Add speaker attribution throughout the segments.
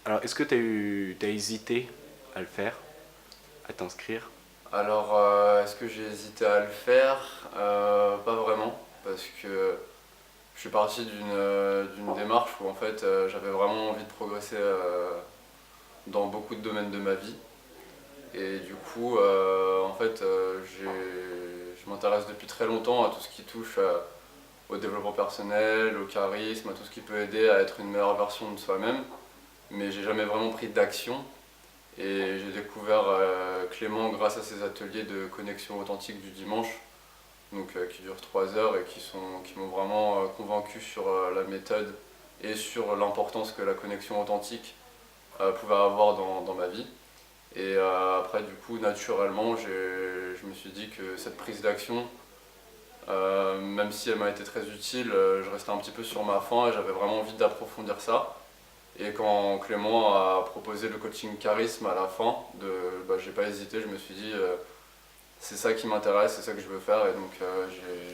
Speaker 1: Alors, est-ce que t'as hésité à le faire, à t'inscrire?
Speaker 2: Alors, est-ce que j'ai hésité à le faire? Pas vraiment, parce que je suis parti d'une démarche où en fait j'avais vraiment envie de progresser dans beaucoup de domaines de ma vie. Et du coup, en fait, je m'intéresse depuis très longtemps à tout ce qui touche au développement personnel, au charisme, à tout ce qui peut aider à être une meilleure version de soi-même. Mais j'ai jamais vraiment pris d'action. Et j'ai découvert Clément grâce à ses ateliers de connexion authentique du dimanche, donc, qui durent 3 heures et qui m'ont vraiment convaincu sur la méthode et sur l'importance que la connexion authentique pouvait avoir dans ma vie. Et après, du coup, naturellement, je me suis dit que cette prise d'action, même si elle m'a été très utile, je restais un petit peu sur ma faim et j'avais vraiment envie d'approfondir ça. Et quand Clément a proposé le coaching charisme à la fin, j'ai pas hésité, je me suis dit c'est ça qui m'intéresse, c'est ça que je veux faire et donc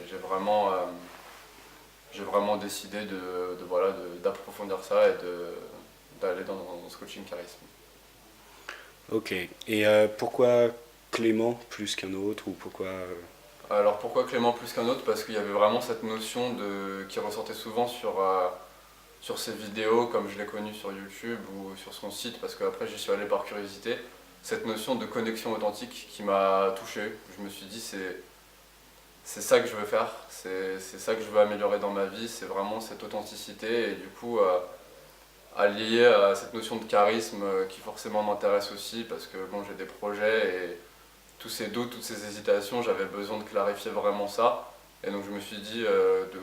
Speaker 2: j'ai vraiment décidé voilà, d'approfondir ça et d'aller dans ce coaching charisme.
Speaker 1: Ok. Et pourquoi Clément plus qu'un autre ou pourquoi
Speaker 2: Alors pourquoi Clément plus qu'un autre? Parce qu'il y avait vraiment cette notion qui ressortait souvent sur ses vidéos, comme je l'ai connu sur YouTube ou sur son site, parce qu'après j'y suis allé par curiosité, cette notion de connexion authentique qui m'a touché. Je me suis dit, c'est ça que je veux faire, c'est ça que je veux améliorer dans ma vie, c'est vraiment cette authenticité, et du coup, allié à cette notion de charisme qui forcément m'intéresse aussi, parce que bon, j'ai des projets et tous ces doutes, toutes ces hésitations, j'avais besoin de clarifier vraiment ça. Et donc je me suis dit de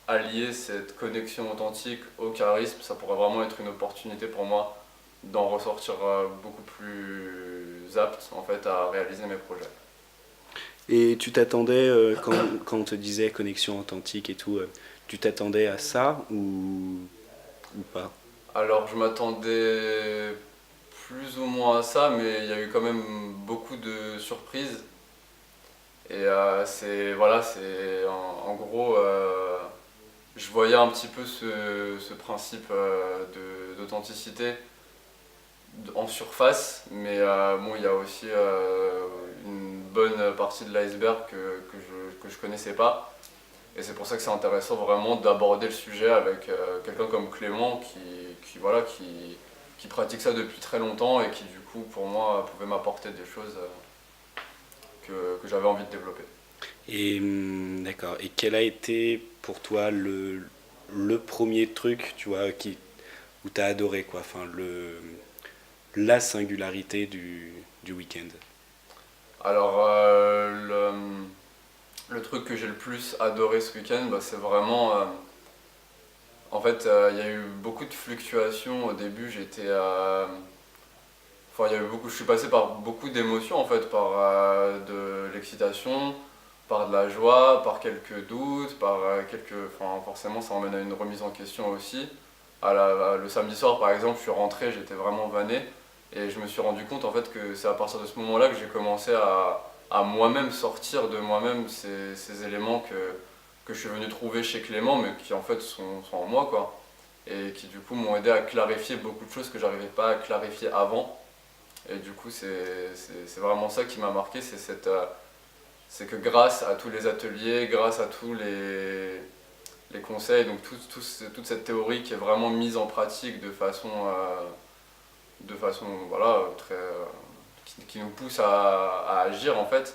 Speaker 2: allier cette connexion authentique au charisme, ça pourrait vraiment être une opportunité pour moi d'en ressortir beaucoup plus apte en fait à réaliser mes projets.
Speaker 1: Et tu t'attendais, quand on te disait connexion authentique et tout, tu t'attendais à ça ou pas?
Speaker 2: Alors je m'attendais plus ou moins à ça, mais il y a eu quand même beaucoup de surprises. Et c'est en gros, je voyais un petit peu ce principe d'authenticité en surface, mais bon, il y a aussi une bonne partie de l'iceberg que je connaissais pas. Et c'est pour ça que c'est intéressant vraiment d'aborder le sujet avec quelqu'un comme Clément voilà, qui pratique ça depuis très longtemps et qui du coup pour moi pouvait m'apporter des choses que j'avais envie de développer.
Speaker 1: Et d'accord. Et quel a été pour toi le premier truc, tu vois, où t'as adoré quoi, enfin la singularité du week-end.
Speaker 2: Alors le truc que j'ai le plus adoré ce week-end, bah, c'est vraiment en fait, il y a eu beaucoup de fluctuations. Au début, enfin, il y a eu beaucoup. Je suis passé par beaucoup d'émotions en fait, par de l'excitation, par de la joie, par quelques doutes, par quelques. Enfin, forcément, ça emmène à une remise en question aussi. Le samedi soir, par exemple, je suis rentré, j'étais vraiment vanné, et je me suis rendu compte en fait que c'est à partir de ce moment-là que j'ai commencé à moi-même sortir de moi-même ces éléments que je suis venu trouver chez Clément, mais qui en fait sont en moi, quoi. Et qui du coup m'ont aidé à clarifier beaucoup de choses que j'arrivais pas à clarifier avant. Et du coup, c'est vraiment ça qui m'a marqué, c'est que grâce à tous les ateliers, grâce à tous les conseils, donc toute cette théorie qui est vraiment mise en pratique de façon voilà, qui nous pousse à agir en fait,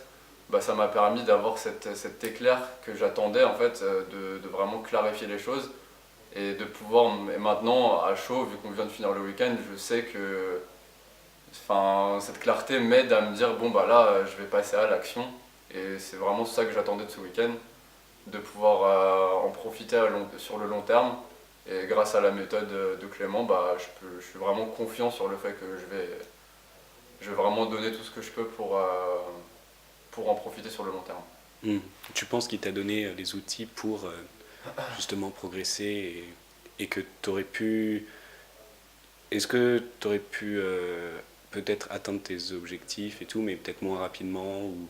Speaker 2: bah, ça m'a permis d'avoir cet éclair que j'attendais en fait, de vraiment clarifier les choses et de pouvoir, et maintenant à chaud, vu qu'on vient de finir le week-end, je sais que enfin, cette clarté m'aide à me dire bon bah là je vais passer à l'action et c'est vraiment ça que j'attendais de ce week-end, de pouvoir en profiter sur le long terme et grâce à la méthode de Clément bah, je suis vraiment confiant sur le fait que je vais vraiment donner tout ce que je peux pour en profiter sur le long terme.
Speaker 1: Hmm. Tu penses qu'il t'a donné les outils pour justement progresser et que tu aurais pu. Est-ce que tu aurais pu peut-être atteindre tes objectifs et tout, mais peut-être moins rapidement ou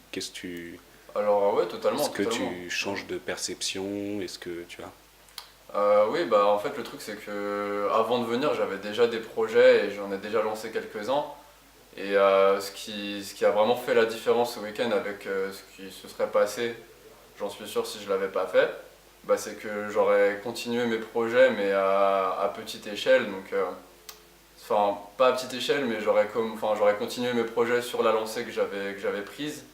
Speaker 2: Alors ouais, totalement,
Speaker 1: est-ce que
Speaker 2: totalement.
Speaker 1: tu changes de perception? Est-ce que tu vois?
Speaker 2: Oui, bah en fait le truc c'est que avant de venir j'avais déjà des projets et j'en ai déjà lancé quelques-uns. Et ce qui a vraiment fait la différence ce week-end avec ce qui se serait passé, j'en suis sûr si je l'avais pas fait, bah, c'est que j'aurais continué mes projets mais à petite échelle. Donc, enfin, pas à petite échelle, mais j'aurais continué mes projets sur la lancée que j'avais prise.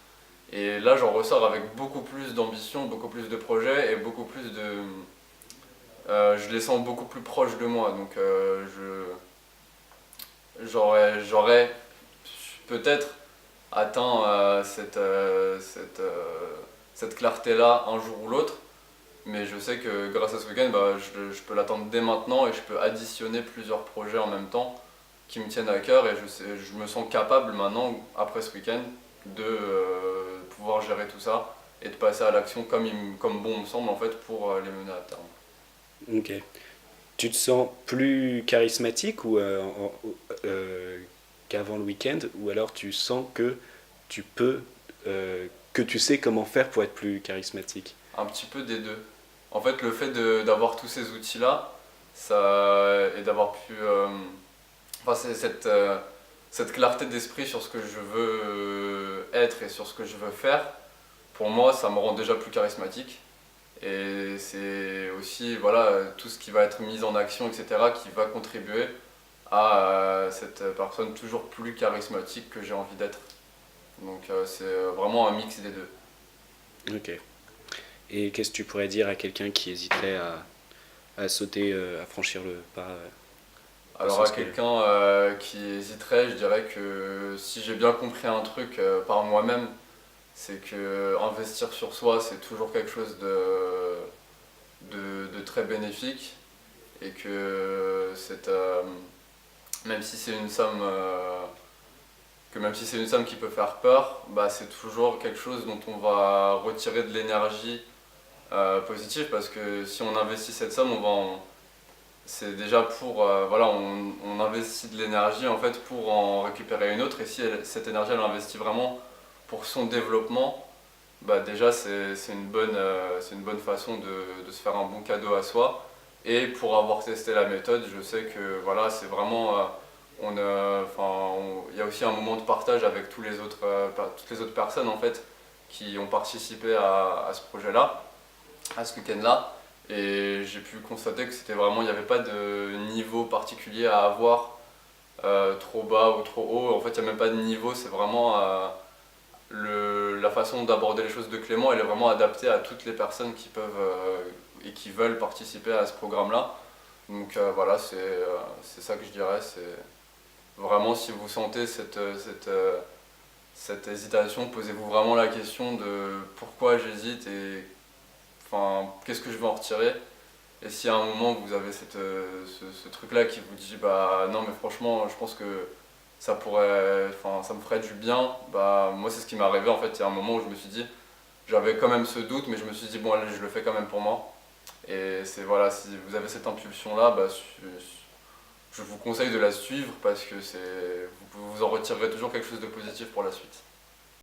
Speaker 2: Et là, j'en ressors avec beaucoup plus d'ambition, beaucoup plus de projets et beaucoup plus de. Je les sens beaucoup plus proches de moi. Donc, j'aurais peut-être atteint cette clarté-là un jour ou l'autre. Mais je sais que grâce à ce week-end, bah, je peux l'attendre dès maintenant et je peux additionner plusieurs projets en même temps qui me tiennent à cœur et je me sens capable maintenant, après ce week-end, de pouvoir gérer tout ça et de passer à l'action comme bon me semble en fait pour les mener à terme.
Speaker 1: Ok. Tu te sens plus charismatique ou qu'avant le week-end, ou alors tu sens que tu peux, que tu sais comment faire pour être plus charismatique?
Speaker 2: Un petit peu des deux. En fait, le fait d'avoir tous ces outils-là, ça, et d'avoir pu. Enfin, c'est cette clarté d'esprit sur ce que je veux être et sur ce que je veux faire, pour moi, ça me rend déjà plus charismatique. Et c'est aussi voilà, tout ce qui va être mis en action, etc., qui va contribuer à cette personne toujours plus charismatique que j'ai envie d'être. Donc c'est vraiment un mix des deux.
Speaker 1: Ok. Et qu'est-ce que tu pourrais dire à quelqu'un qui hésiterait à sauter, à franchir le pas dans ce
Speaker 2: Alors à
Speaker 1: sens-là?
Speaker 2: quelqu'un qui hésiterait, je dirais que si j'ai bien compris un truc par moi-même, c'est que investir sur soi, c'est toujours quelque chose de très bénéfique et que même si c'est une somme même si c'est une somme qui peut faire peur, bah, c'est toujours quelque chose dont on va retirer de l'énergie positive parce que si on investit cette somme, c'est déjà pour voilà, on investit de l'énergie en fait pour en récupérer une autre et si cette énergie elle investit vraiment pour son développement, bah déjà c'est une bonne façon de se faire un bon cadeau à soi. Et pour avoir testé la méthode, je sais que voilà, c'est vraiment il y a aussi un moment de partage avec toutes les autres personnes en fait qui ont participé à ce projet-là, à ce week-end-là. Et j'ai pu constater que c'était vraiment, il n'y avait pas de niveau particulier à avoir, trop bas ou trop haut. En fait, il n'y a même pas de niveau, c'est vraiment la façon d'aborder les choses de Clément, elle est vraiment adaptée à toutes les personnes qui peuvent et qui veulent participer à ce programme-là. Donc voilà, c'est ça que je dirais. C'est vraiment si vous sentez cette hésitation, posez-vous vraiment la question de pourquoi j'hésite et enfin, qu'est-ce que je veux en retirer. Et si à un moment vous avez ce truc-là qui vous dit bah non mais franchement je pense que ça me ferait du bien, bah moi c'est ce qui m'est arrivé en fait. Il y a un moment où je me suis dit, j'avais quand même ce doute, mais je me suis dit bon allez je le fais quand même pour moi. Et c'est voilà, si vous avez cette impulsion-là, bah, je vous conseille de la suivre parce que vous en retirerez toujours quelque chose de positif pour la suite.